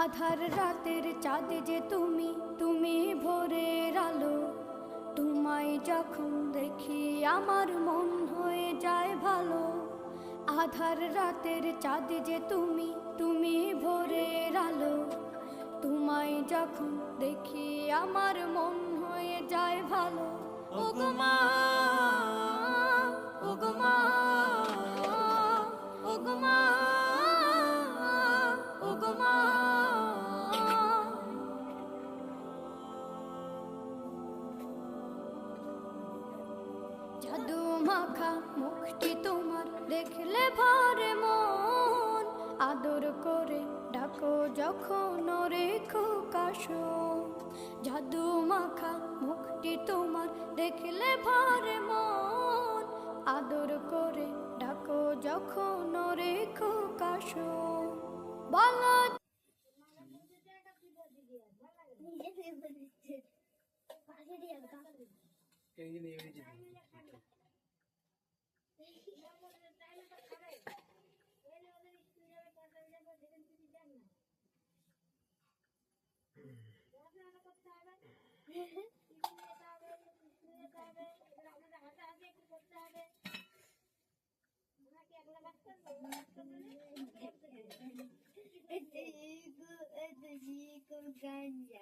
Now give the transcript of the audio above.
আধার রাতের চাঁদ যে তুমি, তুমি ভোরের আলো। তোমায় যখন দেখি আমার মন হয়ে যায় ভালো। আধার রাতের চাঁদ যে তুমি, তুমি ভোরের আলো। তোমায় যখন দেখি আমার মন হয়ে যায় ভালো। ওগো মা, ওগো মা, ওগো মা, ওগো মা। জাদু মাখা মুখটি তোমার দেখলে ভরে মন। আদর করে ডাকো যখন রেখো কাশন। জাদু মাখা মুখটি তোমার দেখলে ভরে মন। আদর করে ডাকো যখন রেখো কাশন। বলো Это Жико Ганья.